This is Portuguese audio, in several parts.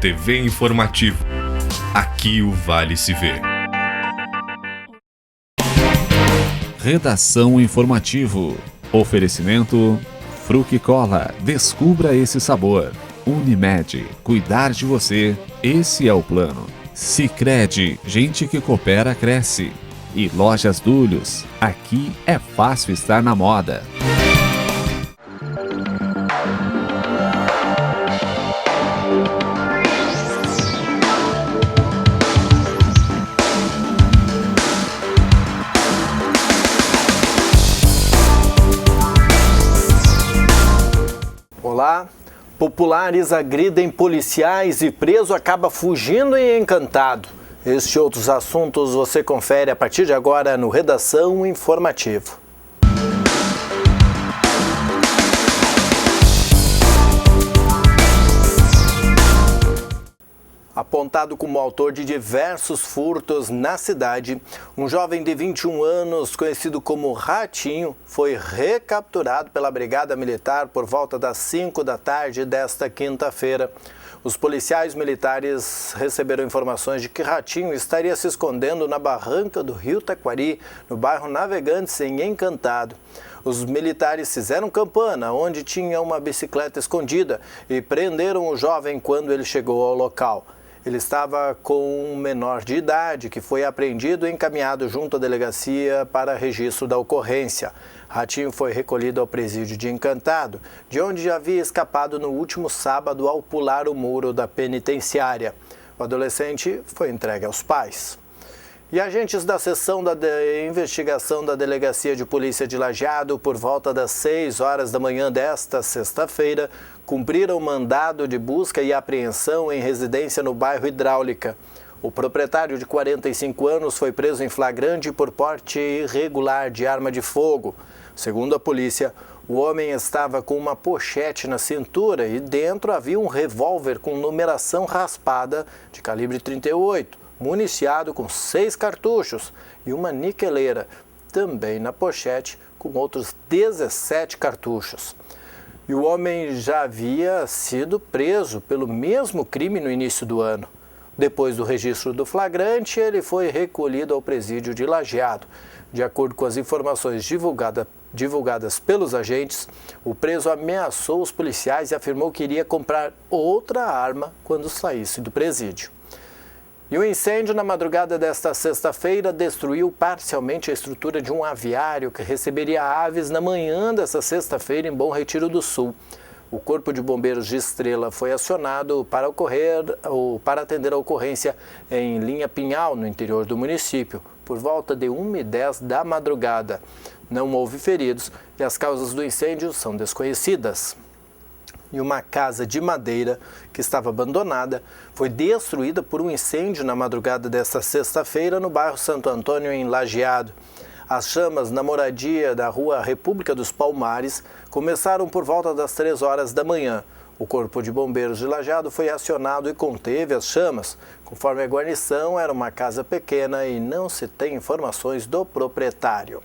TV Informativo. Aqui o Vale se vê. Redação Informativo. Oferecimento Fruc Cola. Descubra esse sabor. Unimed. Cuidar de você. Esse é o plano. Sicredi. Gente que coopera, cresce. E Lojas Dulhos. Aqui é fácil estar na moda. Olá, populares agridem policiais e preso acaba fugindo em Encantado. Este e outros assuntos você confere a partir de agora no Redação Informativo. Apontado como autor de diversos furtos na cidade, um jovem de 21 anos, conhecido como Ratinho, foi recapturado pela Brigada Militar por volta das 5 da tarde desta quinta-feira. Os policiais militares receberam informações de que Ratinho estaria se escondendo na barranca do Rio Taquari, no bairro Navegantes, em Encantado. Os militares fizeram campana, onde tinha uma bicicleta escondida, e prenderam o jovem quando ele chegou ao local. Ele estava com um menor de idade que foi apreendido e encaminhado junto à delegacia para registro da ocorrência. Ratinho foi recolhido ao presídio de Encantado, de onde havia escapado no último sábado ao pular o muro da penitenciária. O adolescente foi entregue aos pais. E agentes da seção da investigação da Delegacia de Polícia de Lajeado, por volta das 6 horas da manhã desta sexta-feira, cumpriram mandado de busca e apreensão em residência no bairro Hidráulica. O proprietário de 45 anos foi preso em flagrante por porte irregular de arma de fogo. Segundo a polícia, o homem estava com uma pochete na cintura e dentro havia um revólver com numeração raspada de calibre 38, municiado com 6 cartuchos e uma niqueleira, também na pochete, com outros 17 cartuchos. E o homem já havia sido preso pelo mesmo crime no início do ano. Depois do registro do flagrante, ele foi recolhido ao presídio de Lajeado. De acordo com as informações divulgadas pelos agentes, o preso ameaçou os policiais e afirmou que iria comprar outra arma quando saísse do presídio. E o incêndio na madrugada desta sexta-feira destruiu parcialmente a estrutura de um aviário que receberia aves na manhã desta sexta-feira em Bom Retiro do Sul. O Corpo de Bombeiros de Estrela foi acionado para atender a ocorrência em Linha Pinhal, no interior do município, por volta de 1h10 da madrugada. Não houve feridos e as causas do incêndio são desconhecidas. E uma casa de madeira que estava abandonada foi destruída por um incêndio na madrugada desta sexta-feira no bairro Santo Antônio, em Lajeado. As chamas na moradia da rua República dos Palmares começaram por volta das 3 horas da manhã. O Corpo de Bombeiros de Lajeado foi acionado e conteve as chamas. Conforme a guarnição, era uma casa pequena e não se tem informações do proprietário.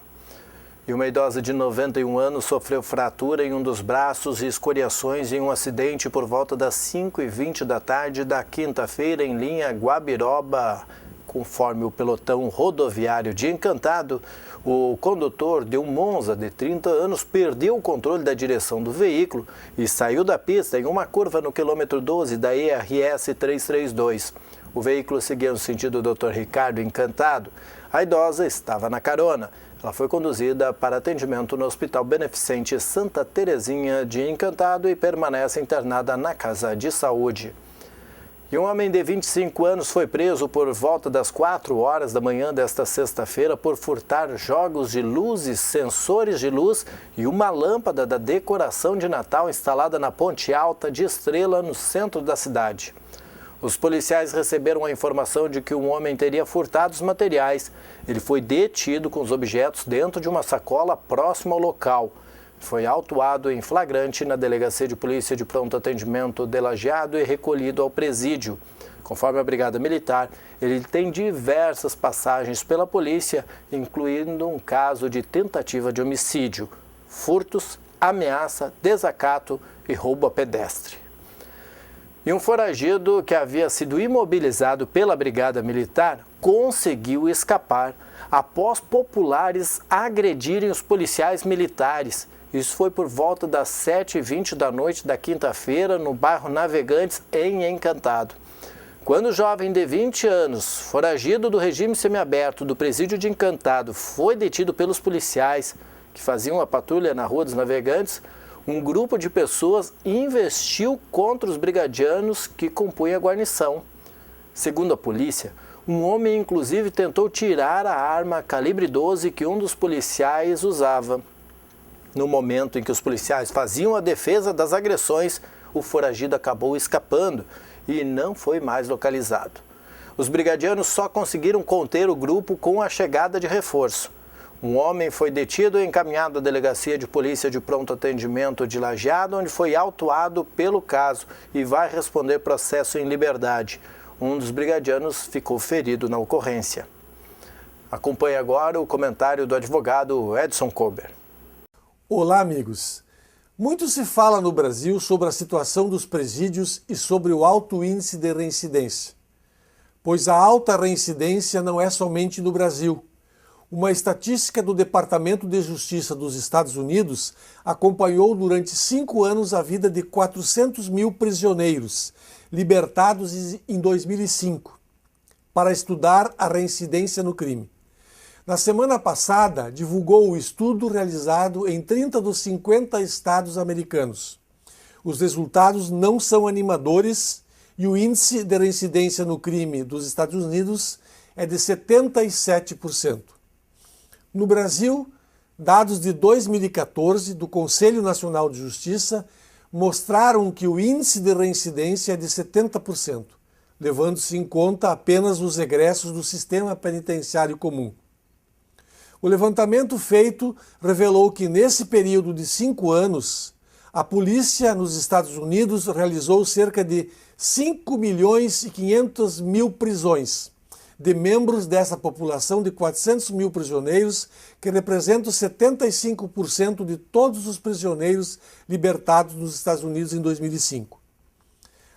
E uma idosa de 91 anos sofreu fratura em um dos braços e escoriações em um acidente por volta das 5h20 da tarde da quinta-feira em linha Guabiroba. Conforme o pelotão rodoviário de Encantado, o condutor de um Monza de 30 anos perdeu o controle da direção do veículo e saiu da pista em uma curva no quilômetro 12 da ERS 332. O veículo seguia no sentido Dr. Ricardo Encantado. A idosa estava na carona. Ela foi conduzida para atendimento no Hospital Beneficente Santa Terezinha de Encantado e permanece internada na Casa de Saúde. E um homem de 25 anos foi preso por volta das 4 horas da manhã desta sexta-feira por furtar jogos de luzes, sensores de luz e uma lâmpada da decoração de Natal instalada na Ponte Alta de Estrela, no centro da cidade. Os policiais receberam a informação de que um homem teria furtado os materiais. Ele foi detido com os objetos dentro de uma sacola próxima ao local. Foi autuado em flagrante na Delegacia de Polícia de Pronto Atendimento de Lajeado e recolhido ao presídio. Conforme a Brigada Militar, ele tem diversas passagens pela polícia, incluindo um caso de tentativa de homicídio, furtos, ameaça, desacato e roubo a pedestre. E um foragido que havia sido imobilizado pela Brigada Militar conseguiu escapar após populares agredirem os policiais militares. Isso foi por volta das 7h20 da noite da quinta-feira, no bairro Navegantes, em Encantado. Quando o jovem de 20 anos, foragido do regime semiaberto do presídio de Encantado, foi detido pelos policiais que faziam a patrulha na Rua dos Navegantes, um grupo de pessoas investiu contra os brigadianos que compunham a guarnição. Segundo a polícia, um homem inclusive tentou tirar a arma calibre 12 que um dos policiais usava. No momento em que os policiais faziam a defesa das agressões, o foragido acabou escapando e não foi mais localizado. Os brigadianos só conseguiram conter o grupo com a chegada de reforço. Um homem foi detido e encaminhado à delegacia de polícia de pronto atendimento de Lajeado, onde foi autuado pelo caso e vai responder processo em liberdade. Um dos brigadianos ficou ferido na ocorrência. Acompanhe agora o comentário do advogado Edson Kober. Olá, amigos. Muito se fala no Brasil sobre a situação dos presídios e sobre o alto índice de reincidência. Pois a alta reincidência não é somente no Brasil. Uma estatística do Departamento de Justiça dos Estados Unidos acompanhou durante 5 anos a vida de 400 mil prisioneiros libertados em 2005 para estudar a reincidência no crime. Na semana passada, divulgou o estudo realizado em 30 dos 50 estados americanos. Os resultados não são animadores e o índice de reincidência no crime dos Estados Unidos é de 77%. No Brasil, dados de 2014 do Conselho Nacional de Justiça mostraram que o índice de reincidência é de 70%, levando-se em conta apenas os egressos do sistema penitenciário comum. O levantamento feito revelou que nesse período de 5 anos, a polícia nos Estados Unidos realizou cerca de 5.500.000 prisões de membros dessa população de 400 mil prisioneiros, que representam 75% de todos os prisioneiros libertados nos Estados Unidos em 2005.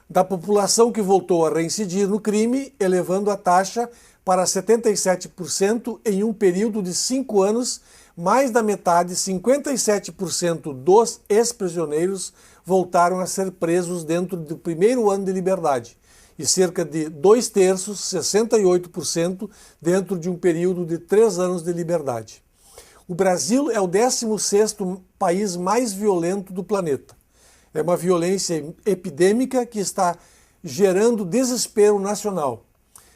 Da população que voltou a reincidir no crime, elevando a taxa para 77% em um período de 5 anos, mais da metade, 57% dos ex-prisioneiros voltaram a ser presos dentro do primeiro ano de liberdade, e cerca de 2/3, 68%, dentro de um período de 3 anos de liberdade. O Brasil é o 16º país mais violento do planeta. É uma violência epidêmica que está gerando desespero nacional.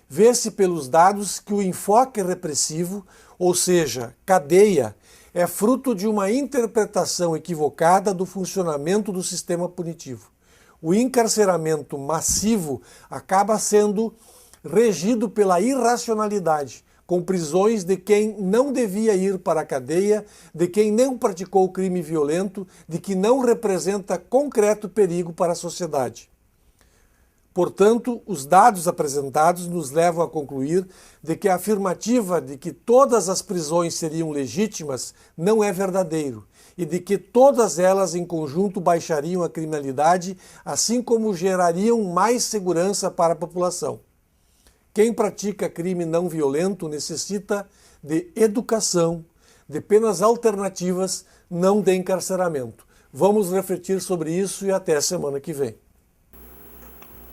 Vê-se pelos dados que o enfoque repressivo, ou seja, cadeia, é fruto de uma interpretação equivocada do funcionamento do sistema punitivo. O encarceramento massivo acaba sendo regido pela irracionalidade, com prisões de quem não devia ir para a cadeia, de quem não praticou crime violento, de que não representa concreto perigo para a sociedade. Portanto, os dados apresentados nos levam a concluir de que a afirmativa de que todas as prisões seriam legítimas não é verdadeiro e de que todas elas em conjunto baixariam a criminalidade, assim como gerariam mais segurança para a população. Quem pratica crime não violento necessita de educação, de penas alternativas, não de encarceramento. Vamos refletir sobre isso e até a semana que vem.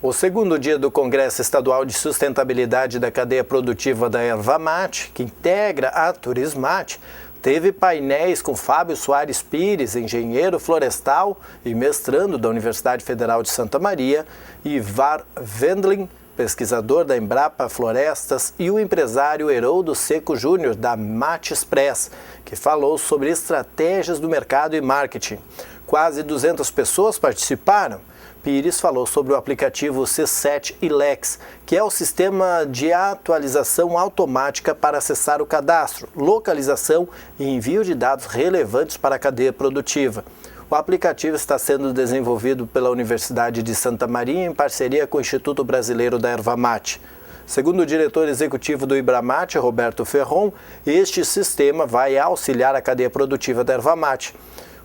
O segundo dia do Congresso Estadual de Sustentabilidade da Cadeia Produtiva da Erva Mate, que integra a Turismate, teve painéis com Fábio Soares Pires, engenheiro florestal e mestrando da Universidade Federal de Santa Maria, e Ivar Wendling, pesquisador da Embrapa Florestas, e o empresário Heroldo Seco Júnior, da Mate Express, que falou sobre estratégias do mercado e marketing. Quase 200 pessoas participaram. Pires falou sobre o aplicativo C7 Ilex, que é o sistema de atualização automática para acessar o cadastro, localização e envio de dados relevantes para a cadeia produtiva. O aplicativo está sendo desenvolvido pela Universidade de Santa Maria em parceria com o Instituto Brasileiro da Erva Mate. Segundo o diretor executivo do Ibramate, Roberto Ferron, este sistema vai auxiliar a cadeia produtiva da Erva Mate.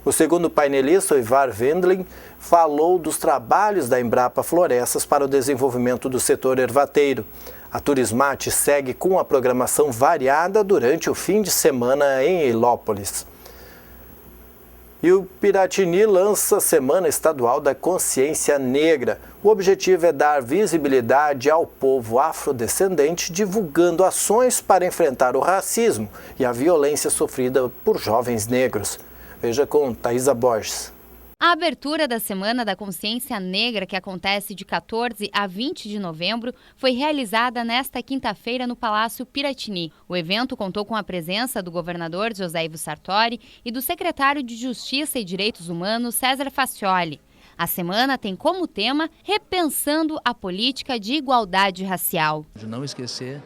O segundo painelista, o Ivar Wendling, falou dos trabalhos da Embrapa Florestas para o desenvolvimento do setor ervateiro. A Turismate segue com a programação variada durante o fim de semana em Ilópolis. E o Piratini lança a Semana Estadual da Consciência Negra. O objetivo é dar visibilidade ao povo afrodescendente, divulgando ações para enfrentar o racismo e a violência sofrida por jovens negros. Veja com Thaisa Borges. A abertura da Semana da Consciência Negra, que acontece de 14 a 20 de novembro, foi realizada nesta quinta-feira no Palácio Piratini. O evento contou com a presença do governador José Ivo Sartori e do secretário de Justiça e Direitos Humanos, César Facioli. A semana tem como tema Repensando a Política de Igualdade Racial. De não esquecer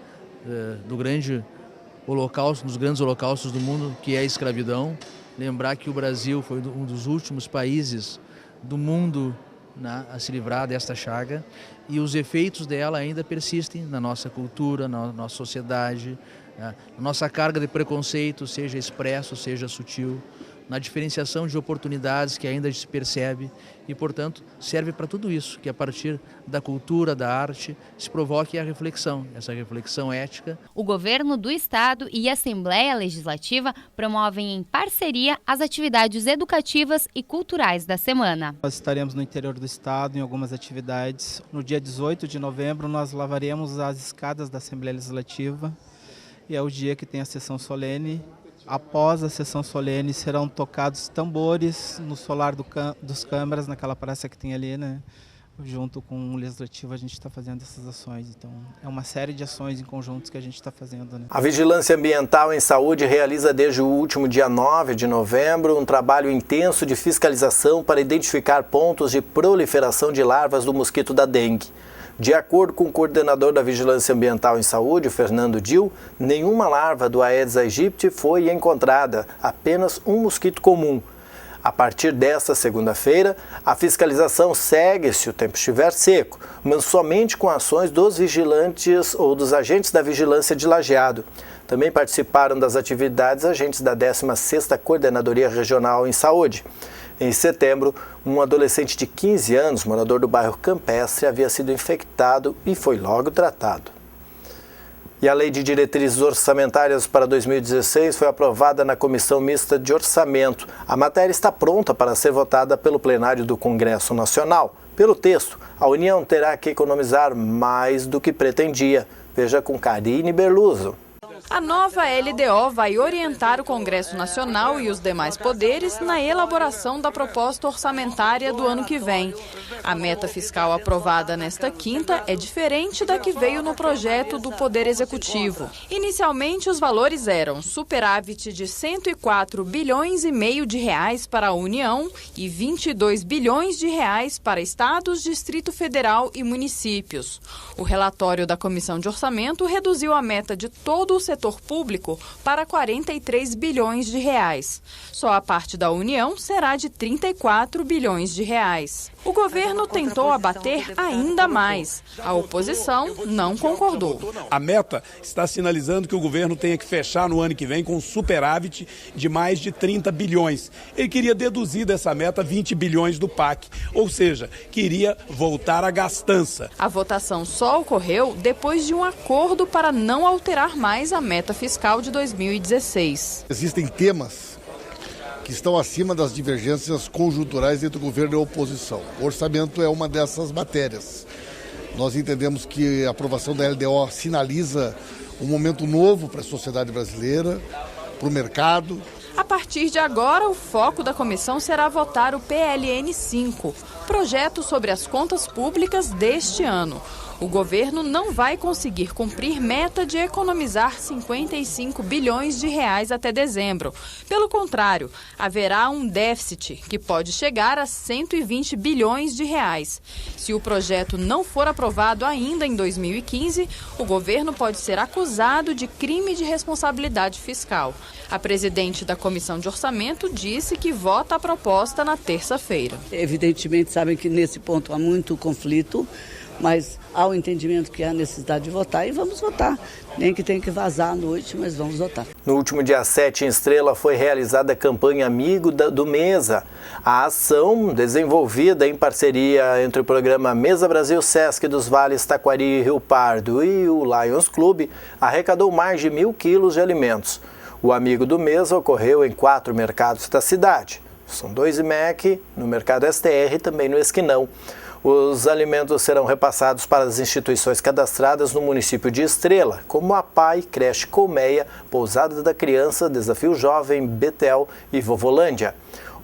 do grande holocausto, dos grandes holocaustos do mundo, que é a escravidão. Lembrar que o Brasil foi um dos últimos países do mundo a se livrar desta chaga e os efeitos dela ainda persistem na nossa cultura, na nossa sociedade, na nossa carga de preconceito, seja expresso, seja sutil, na diferenciação de oportunidades que ainda se percebe e, portanto, serve para tudo isso, que a partir da cultura, da arte, se provoque a reflexão, essa reflexão ética. O governo do Estado e a Assembleia Legislativa promovem em parceria as atividades educativas e culturais da semana. Nós estaremos no interior do Estado em algumas atividades. No dia 18 de novembro, nós lavaremos as escadas da Assembleia Legislativa e é o dia que tem a sessão solene. Após a sessão solene serão tocados tambores no solar dos câmaras, naquela praça que tem ali, né? Junto com o Legislativo a gente está fazendo essas ações, então é uma série de ações em conjuntos que a gente está fazendo, né? A Vigilância Ambiental em Saúde realiza desde o último dia 9 de novembro um trabalho intenso de fiscalização para identificar pontos de proliferação de larvas do mosquito da dengue. De acordo com o coordenador da Vigilância Ambiental em Saúde, Fernando Dil, nenhuma larva do Aedes aegypti foi encontrada, apenas um mosquito comum. A partir desta segunda-feira, a fiscalização segue se o tempo estiver seco, mas somente com ações dos vigilantes ou dos agentes da Vigilância de Lajeado. Também participaram das atividades agentes da 16ª Coordenadoria Regional em Saúde. Em setembro, um adolescente de 15 anos, morador do bairro Campestre, havia sido infectado e foi logo tratado. E a Lei de Diretrizes Orçamentárias para 2016 foi aprovada na Comissão Mista de Orçamento. A matéria está pronta para ser votada pelo plenário do Congresso Nacional. Pelo texto, a União terá que economizar mais do que pretendia. Veja com Karine Berluzzo. A nova LDO vai orientar o Congresso Nacional e os demais poderes na elaboração da proposta orçamentária do ano que vem. A meta fiscal aprovada nesta quinta é diferente da que veio no projeto do Poder Executivo. Inicialmente, os valores eram superávit de 104 bilhões e meio de reais para a União e 22 bilhões de reais para estados, Distrito Federal e municípios. O relatório da Comissão de Orçamento reduziu a meta de todo o setor público para 43 bilhões de reais. Só a parte da União será de 34 bilhões de reais. O governo tentou abater ainda mais. A oposição não concordou. A meta está sinalizando que o governo tenha que fechar no ano que vem com um superávit de mais de 30 bilhões. Ele queria deduzir dessa meta 20 bilhões do PAC, ou seja, queria voltar à gastança. A votação só ocorreu depois de um acordo para não alterar mais a meta fiscal de 2016. Existem temas que estão acima das divergências conjunturais entre o governo e a oposição. O orçamento é uma dessas matérias. Nós entendemos que a aprovação da LDO sinaliza um momento novo para a sociedade brasileira, para o mercado. A partir de agora, o foco da comissão será votar o PLN 5, projeto sobre as contas públicas deste ano. O governo não vai conseguir cumprir meta de economizar 55 bilhões de reais até dezembro. Pelo contrário, haverá um déficit que pode chegar a 120 bilhões de reais. Se o projeto não for aprovado ainda em 2015, o governo pode ser acusado de crime de responsabilidade fiscal. A presidente da Comissão de Orçamento disse que vota a proposta na terça-feira. Evidentemente, sabem que nesse ponto há muito conflito. mas há o entendimento que há necessidade de votar e vamos votar. Nem que tenha que vazar à noite, mas vamos votar. No último dia 7, em Estrela, foi realizada a campanha Amigo do Mesa. A ação, desenvolvida em parceria entre o programa Mesa Brasil Sesc dos Vales Taquari e Rio Pardo e o Lions Club, arrecadou mais de 1.000 quilos de alimentos. O Amigo do Mesa ocorreu em 4 mercados da cidade. São 2 IMEC, no Mercado STR e também no Esquinão. Os alimentos serão repassados para as instituições cadastradas no município de Estrela, como a PAI, Creche Colmeia, Pousada da Criança, Desafio Jovem, Betel e Vovolândia.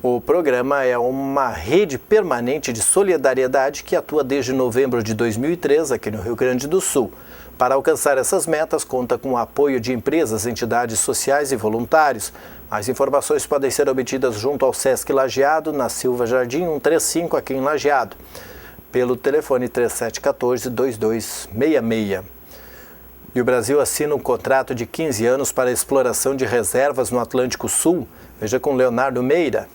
O programa é uma rede permanente de solidariedade que atua desde novembro de 2003 aqui no Rio Grande do Sul. Para alcançar essas metas, conta com o apoio de empresas, entidades sociais e voluntários. Mais informações podem ser obtidas junto ao Sesc Lajeado, na Silva Jardim 135, aqui em Lajeado, pelo telefone 3714-2266. E o Brasil assina um contrato de 15 anos para a exploração de reservas no Atlântico Sul. Veja com Leonardo Meira.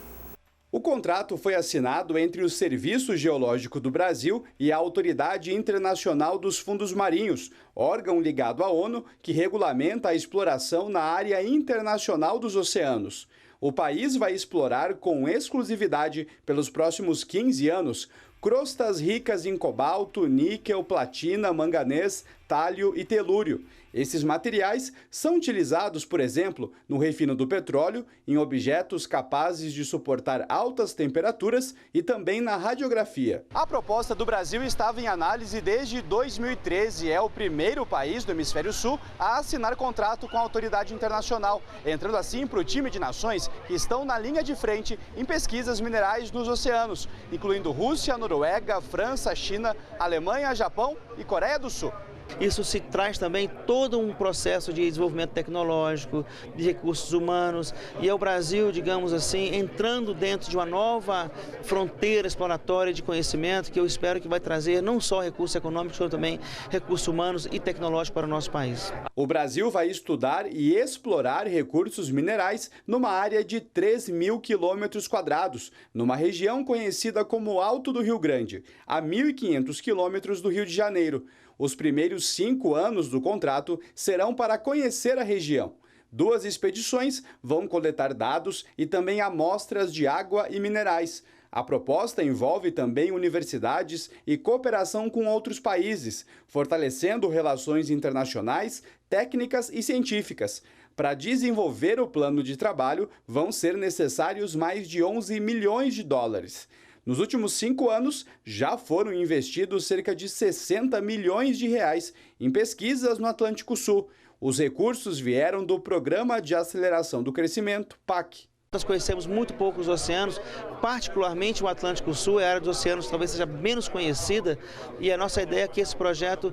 O contrato foi assinado entre o Serviço Geológico do Brasil e a Autoridade Internacional dos Fundos Marinhos, órgão ligado à ONU que regulamenta a exploração na área internacional dos oceanos. O país vai explorar com exclusividade, pelos próximos 15 anos, crostas ricas em cobalto, níquel, platina, manganês, tálio e telúrio. Esses materiais são utilizados, por exemplo, no refino do petróleo, em objetos capazes de suportar altas temperaturas e também na radiografia. A proposta do Brasil estava em análise desde 2013. É o primeiro país do Hemisfério Sul a assinar contrato com a autoridade internacional, entrando assim para o time de nações que estão na linha de frente em pesquisas minerais nos oceanos, incluindo Rússia, Noruega, França, China, Alemanha, Japão e Coreia do Sul. Isso se traz também todo um processo de desenvolvimento tecnológico, de recursos humanos, e é o Brasil, digamos assim, entrando dentro de uma nova fronteira exploratória de conhecimento que eu espero que vai trazer não só recursos econômicos, como também recursos humanos e tecnológicos para o nosso país. O Brasil vai estudar e explorar recursos minerais numa área de 3.000 quilômetros quadrados, numa região conhecida como Alto do Rio Grande, a 1.500 quilômetros do Rio de Janeiro. Os primeiros 5 anos do contrato serão para conhecer a região. 2 expedições vão coletar dados e também amostras de água e minerais. A proposta envolve também universidades e cooperação com outros países, fortalecendo relações internacionais, técnicas e científicas. Para desenvolver o plano de trabalho, vão ser necessários mais de 11 milhões de dólares. Nos últimos 5 anos, já foram investidos cerca de 60 milhões de reais em pesquisas no Atlântico Sul. Os recursos vieram do Programa de Aceleração do Crescimento, PAC. Nós conhecemos muito pouco os oceanos, particularmente o Atlântico Sul, é a área dos oceanos talvez seja menos conhecida, e a nossa ideia é que esse projeto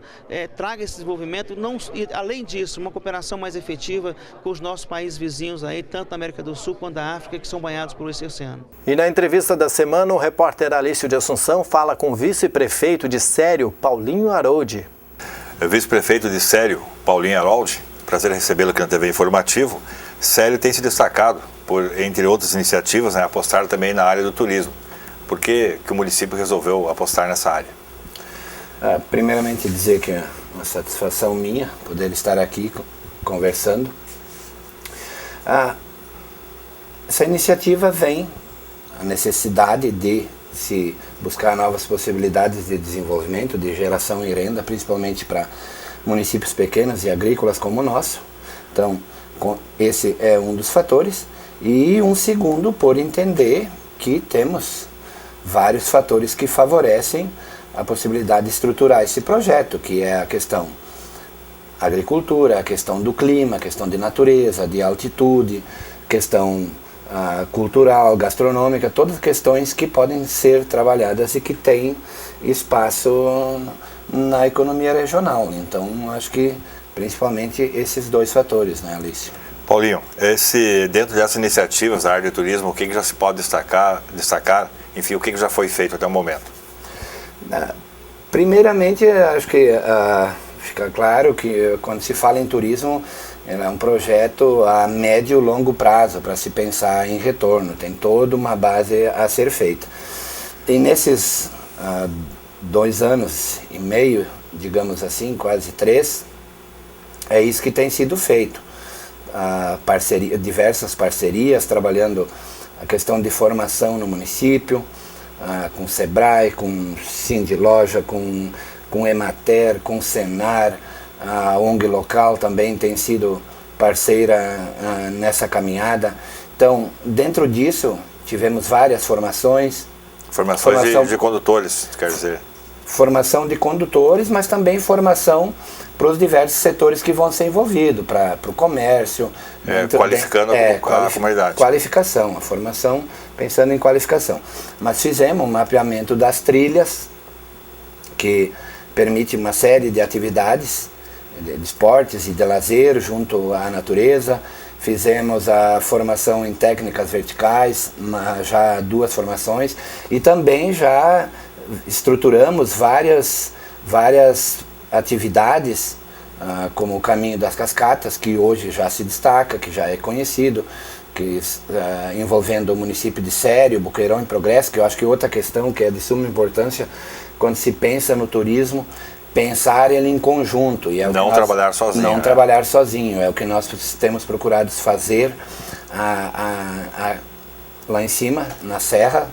traga esse desenvolvimento, e além disso, uma cooperação mais efetiva com os nossos países vizinhos, aí, tanto da América do Sul quanto da África, que são banhados por esse oceano. E na entrevista da semana, o repórter Alício de Assunção fala com o vice-prefeito de Sério, Paulinho Haroldi. Vice-prefeito de Sério, Paulinho Haroldi, prazer recebê-lo aqui na TV Informativo. Sério tem se destacado por, entre outras iniciativas, apostar também na área do turismo. Por que o município resolveu apostar nessa área? Primeiramente dizer que é uma satisfação minha poder estar aqui conversando. Essa iniciativa vem a necessidade de se buscar novas possibilidades de desenvolvimento, de geração e renda, principalmente para municípios pequenos e agrícolas como o nosso. Então, esse é um dos fatores. E um segundo, por entender que temos vários fatores que favorecem a possibilidade de estruturar esse projeto, que é a questão agricultura, a questão do clima, a questão de natureza, de altitude, questão cultural, gastronômica, todas questões que podem ser trabalhadas e que têm espaço na economia regional. Então, acho que principalmente esses 2 fatores, né, Alice? Paulinho, dentro dessas iniciativas da área de turismo, o que já se pode destacar, enfim, o que já foi feito até o momento? Primeiramente, acho que fica claro que quando se fala em turismo, é um projeto a médio e longo prazo para se pensar em retorno, tem toda uma base a ser feita. E nesses 2 anos e meio, digamos assim, quase 3, é isso que tem sido feito. Diversas parcerias, trabalhando a questão de formação no município, com o Sebrae, com Cindy Loja, com Emater, com o Senar, a ONG local também tem sido parceira nessa caminhada. Então, dentro disso, tivemos várias formações. Formação de condutores, quer dizer. Formação de condutores, mas também formação para os diversos setores que vão ser envolvidos, para o comércio. Qualificando a comunidade. Qualificação, a formação pensando em qualificação. Mas fizemos um mapeamento das trilhas, que permite uma série de atividades, de esportes e de lazer junto à natureza. Fizemos a formação em técnicas verticais, já 2 formações, e também já estruturamos várias atividades, como o Caminho das Cascatas, que hoje já se destaca, que já é conhecido, envolvendo o município de Sério, Boqueirão e Progresso, que eu acho que outra questão que é de suma importância quando se pensa no turismo, pensar ele em conjunto. E não trabalhar sozinho. Não trabalhar sozinho, é o que nós temos procurado fazer lá em cima, na Serra.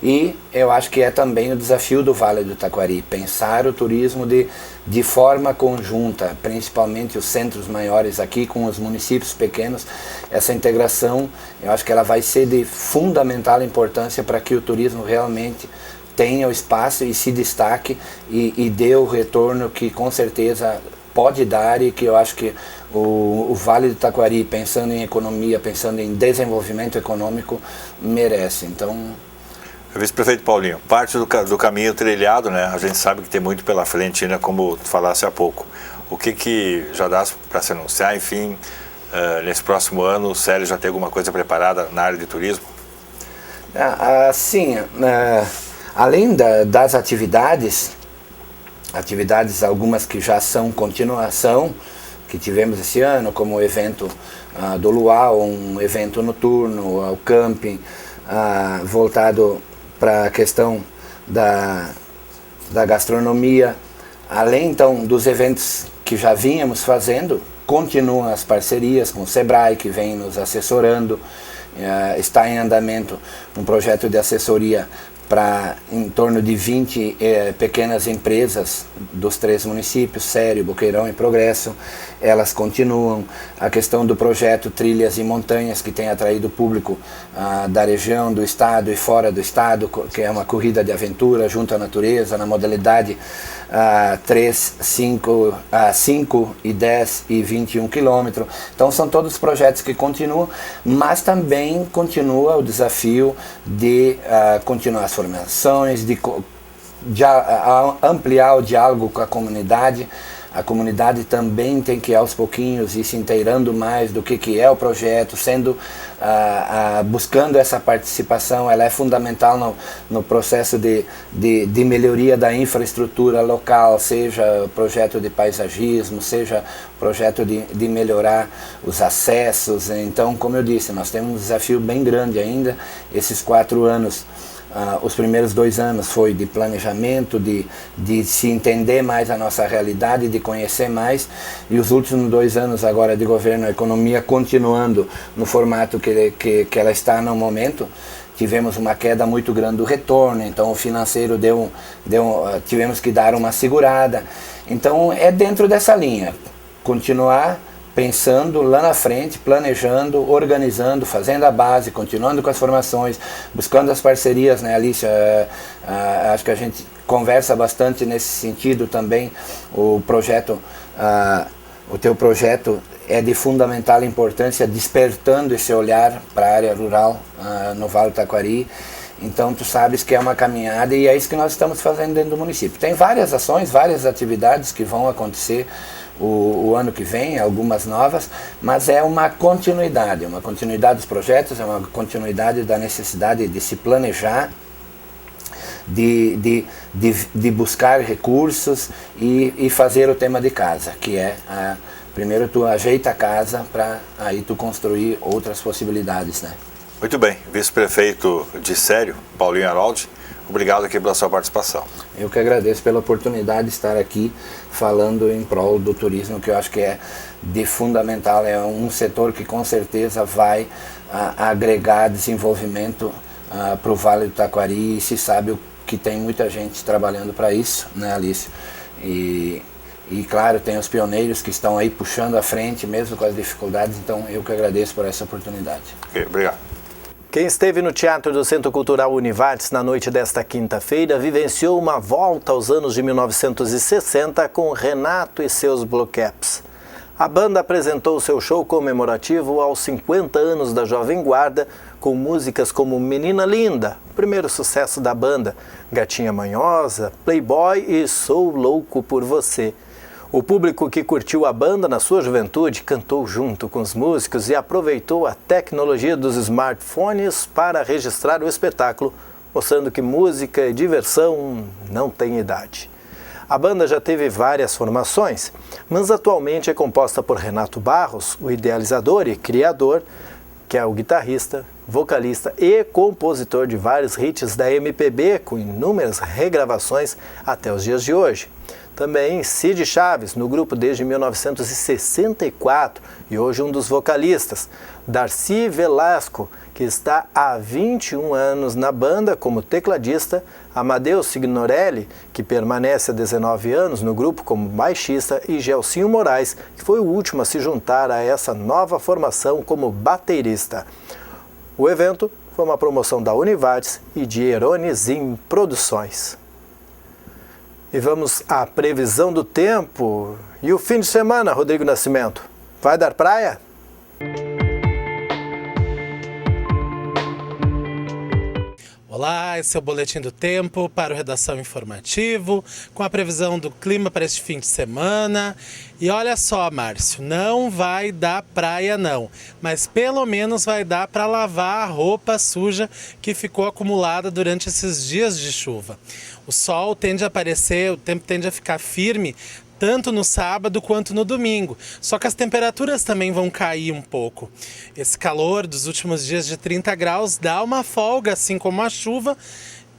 E eu acho que é também o desafio do Vale do Taquari, pensar o turismo de forma conjunta, principalmente os centros maiores aqui com os municípios pequenos. Essa integração, eu acho que ela vai ser de fundamental importância para que o turismo realmente tenha o espaço e se destaque e dê o retorno que com certeza pode dar, e que eu acho que o Vale do Taquari, pensando em economia, pensando em desenvolvimento econômico, merece. Então, Vice-prefeito Paulinho, parte do caminho trilhado, né? A gente sabe que tem muito pela frente, né? Como tu falasse há pouco. O que já dá para se anunciar, enfim, nesse próximo ano, o Célio já tem alguma coisa preparada na área de turismo? Sim, além das atividades algumas que já são continuação, que tivemos esse ano, como o evento do Luau, um evento noturno, o camping, voltado para a questão da gastronomia. Além então dos eventos que já vínhamos fazendo, continuam as parcerias com o Sebrae, que vem nos assessorando. Está em andamento um projeto de assessoria para em torno de 20 pequenas empresas dos 3 municípios, Sério, Boqueirão e Progresso. Elas continuam. A questão do projeto Trilhas e Montanhas, que tem atraído público da região, do estado e fora do estado, que é uma corrida de aventura junto à natureza, na modalidade 3, 5 e 10 e 21 quilômetros. Então são todos projetos que continuam, mas também continua o desafio de continuar as formações, de ampliar o diálogo com a comunidade. A comunidade também tem que, aos pouquinhos, ir se inteirando mais do que é o projeto, buscando essa participação. Ela é fundamental no processo de melhoria da infraestrutura local, seja projeto de paisagismo, seja projeto de melhorar os acessos. Então, como eu disse, nós temos um desafio bem grande ainda. Esses 4 anos, os primeiros 2 anos foi de planejamento, de se entender mais a nossa realidade, de conhecer mais, e os últimos 2 anos agora de governo, a economia continuando no formato que ela está no momento. Tivemos uma queda muito grande do retorno, então o financeiro tivemos que dar uma segurada. Então é dentro dessa linha, continuar pensando lá na frente, planejando, organizando, fazendo a base, continuando com as formações, buscando as parcerias, né, Alicia? Acho que a gente conversa bastante nesse sentido também. O teu projeto é de fundamental importância, despertando esse olhar para a área rural no Vale do Taquari. Então tu sabes que é uma caminhada, e é isso que nós estamos fazendo dentro do município. Tem várias ações, várias atividades que vão acontecer o ano que vem, algumas novas, mas é uma continuidade dos projetos, é uma continuidade da necessidade de se planejar, de buscar recursos e fazer o tema de casa, que é primeiro tu ajeita a casa para aí tu construir outras possibilidades, né? Muito bem, vice-prefeito de Sério, Paulinho Aroldi, Obrigado aqui pela sua participação. Eu que agradeço pela oportunidade de estar aqui falando em prol do turismo, que eu acho que é de fundamental, é um setor que com certeza vai agregar desenvolvimento para o Vale do Taquari, e se sabe que tem muita gente trabalhando para isso, né, Alice? E claro, tem os pioneiros que estão aí puxando à frente, mesmo com as dificuldades, então eu que agradeço por essa oportunidade. Okay, obrigado. Quem esteve no Teatro do Centro Cultural Univates na noite desta quinta-feira vivenciou uma volta aos anos de 1960 com Renato e seus Blue Caps. A banda apresentou seu show comemorativo aos 50 anos da Jovem Guarda, com músicas como Menina Linda, primeiro sucesso da banda, Gatinha Manhosa, Playboy e Sou Louco por Você. O público que curtiu a banda na sua juventude cantou junto com os músicos e aproveitou a tecnologia dos smartphones para registrar o espetáculo, mostrando que música e diversão não têm idade. A banda já teve várias formações, mas atualmente é composta por Renato Barros, o idealizador e criador, que é o guitarrista, vocalista e compositor de vários hits da MPB, com inúmeras regravações até os dias de hoje. Também Cid Chaves, no grupo desde 1964 e hoje um dos vocalistas. Darcy Velasco, que está há 21 anos na banda como tecladista. Amadeu Signorelli, que permanece há 19 anos no grupo como baixista. E Gelsinho Moraes, que foi o último a se juntar a essa nova formação como baterista. O evento foi uma promoção da Univates e de Eronizim Produções. E vamos à previsão do tempo. E o fim de semana, Rodrigo Nascimento? Vai dar praia? Olá, esse é o Boletim do Tempo para o Redação Informativo, com a previsão do clima para este fim de semana. E olha só, Márcio, não vai dar praia não, mas pelo menos vai dar para lavar a roupa suja que ficou acumulada durante esses dias de chuva. O sol tende a aparecer, o tempo tende a ficar firme, tanto no sábado quanto no domingo. Só que as temperaturas também vão cair um pouco. Esse calor dos últimos dias de 30 graus dá uma folga, assim como a chuva,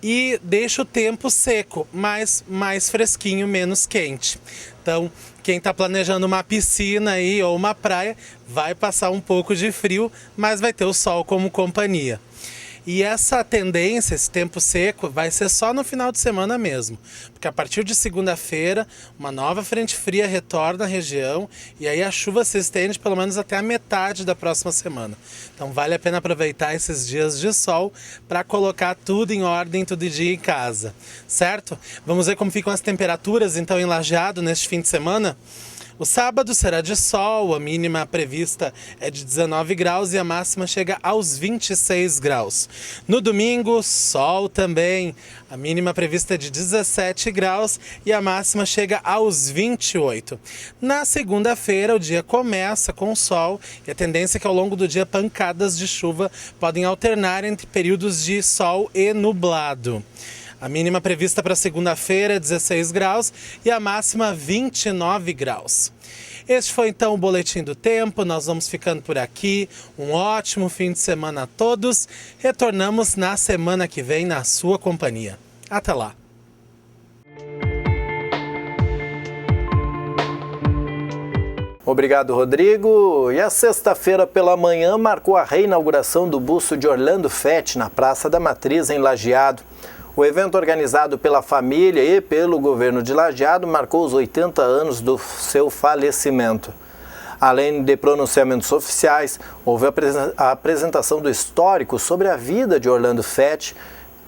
e deixa o tempo seco, mas mais fresquinho, menos quente. Então, quem está planejando uma piscina aí ou uma praia, vai passar um pouco de frio, mas vai ter o sol como companhia. E essa tendência, esse tempo seco, vai ser só no final de semana mesmo. Porque a partir de segunda-feira, uma nova frente fria retorna à região e aí a chuva se estende pelo menos até a metade da próxima semana. Então vale a pena aproveitar esses dias de sol para colocar tudo em ordem todo dia em casa, certo? Vamos ver como ficam as temperaturas então em Lajeado neste fim de semana? O sábado será de sol, a mínima prevista é de 19 graus e a máxima chega aos 26 graus. No domingo, sol também, a mínima prevista é de 17 graus e a máxima chega aos 28. Na segunda-feira, o dia começa com sol e a tendência é que ao longo do dia pancadas de chuva podem alternar entre períodos de sol e nublado. A mínima prevista para segunda-feira é 16 graus e a máxima 29 graus. Este foi então o Boletim do Tempo, nós vamos ficando por aqui. Um ótimo fim de semana a todos. Retornamos na semana que vem na sua companhia. Até lá! Obrigado, Rodrigo. E a sexta-feira pela manhã marcou a reinauguração do busto de Orlando Fett na Praça da Matriz, em Lajeado. O evento, organizado pela família e pelo governo de Lajeado, marcou os 80 anos do seu falecimento. Além de pronunciamentos oficiais, houve a apresentação do histórico sobre a vida de Orlando Fett,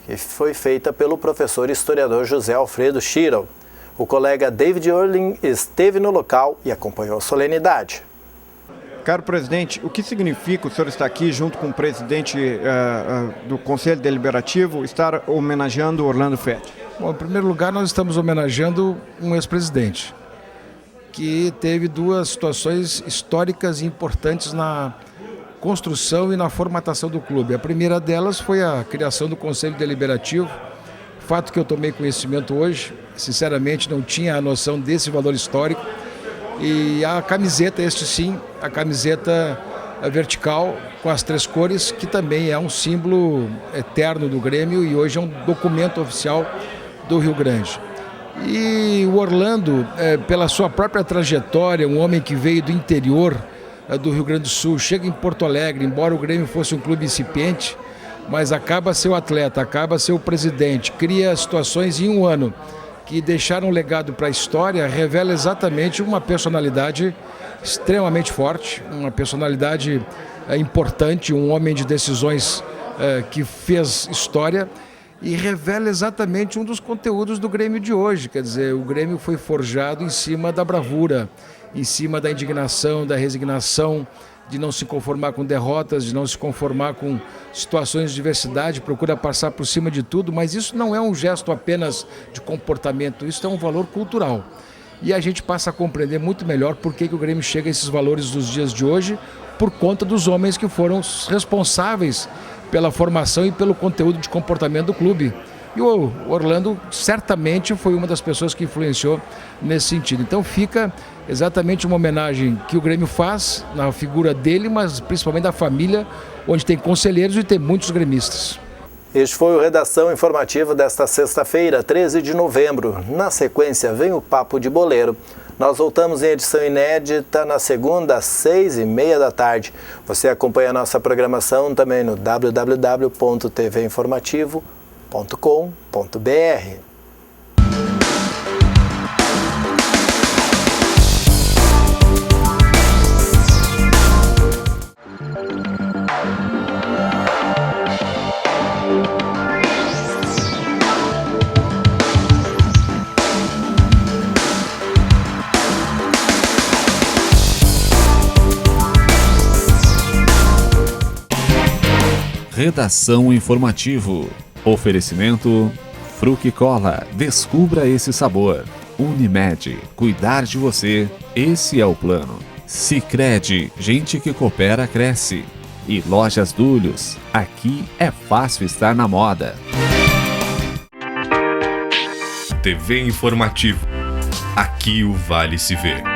que foi feita pelo professor e historiador José Alfredo Schirel. O colega David Erling esteve no local e acompanhou a solenidade. Caro presidente, o que significa o senhor estar aqui junto com o presidente do Conselho Deliberativo, estar homenageando Orlando Fett? Bom, em primeiro lugar, nós estamos homenageando um ex-presidente que teve duas situações históricas importantes na construção e na formatação do clube. A primeira delas foi a criação do Conselho Deliberativo, fato que eu tomei conhecimento hoje, sinceramente não tinha a noção desse valor histórico. E a camiseta, a camiseta vertical com as 3 cores, que também é um símbolo eterno do Grêmio e hoje é um documento oficial do Rio Grande. E o Orlando, pela sua própria trajetória, um homem que veio do interior do Rio Grande do Sul, chega em Porto Alegre, embora o Grêmio fosse um clube incipiente, mas acaba a ser o atleta, acaba a ser o presidente, cria situações em um ano que deixaram um legado para a história, revela exatamente uma personalidade extremamente forte, uma personalidade importante, um homem de decisões que fez história e revela exatamente um dos conteúdos do Grêmio de hoje. Quer dizer, o Grêmio foi forjado em cima da bravura, em cima da indignação, da resignação, de não se conformar com derrotas, de não se conformar com situações de diversidade, procura passar por cima de tudo, mas isso não é um gesto apenas de comportamento, isso é um valor cultural. E a gente passa a compreender muito melhor por que o Grêmio chega a esses valores dos dias de hoje, por conta dos homens que foram responsáveis pela formação e pelo conteúdo de comportamento do clube. E o Orlando certamente foi uma das pessoas que influenciou nesse sentido. Então fica exatamente uma homenagem que o Grêmio faz na figura dele, mas principalmente da família, onde tem conselheiros e tem muitos gremistas. Este foi o Redação Informativa desta sexta-feira, 13 de novembro. Na sequência vem o Papo de Boleiro. Nós voltamos em edição inédita na segunda, às 6h30 da tarde. Você acompanha a nossa programação também no www.tvinformativo.com.br. Redação Informativo. Oferecimento Fruc Cola. Descubra esse sabor. Unimed. Cuidar de você. Esse é o plano. Sicredi. Gente que coopera, cresce. E Lojas Dúlios. Aqui é fácil estar na moda. TV Informativo. Aqui o Vale se vê.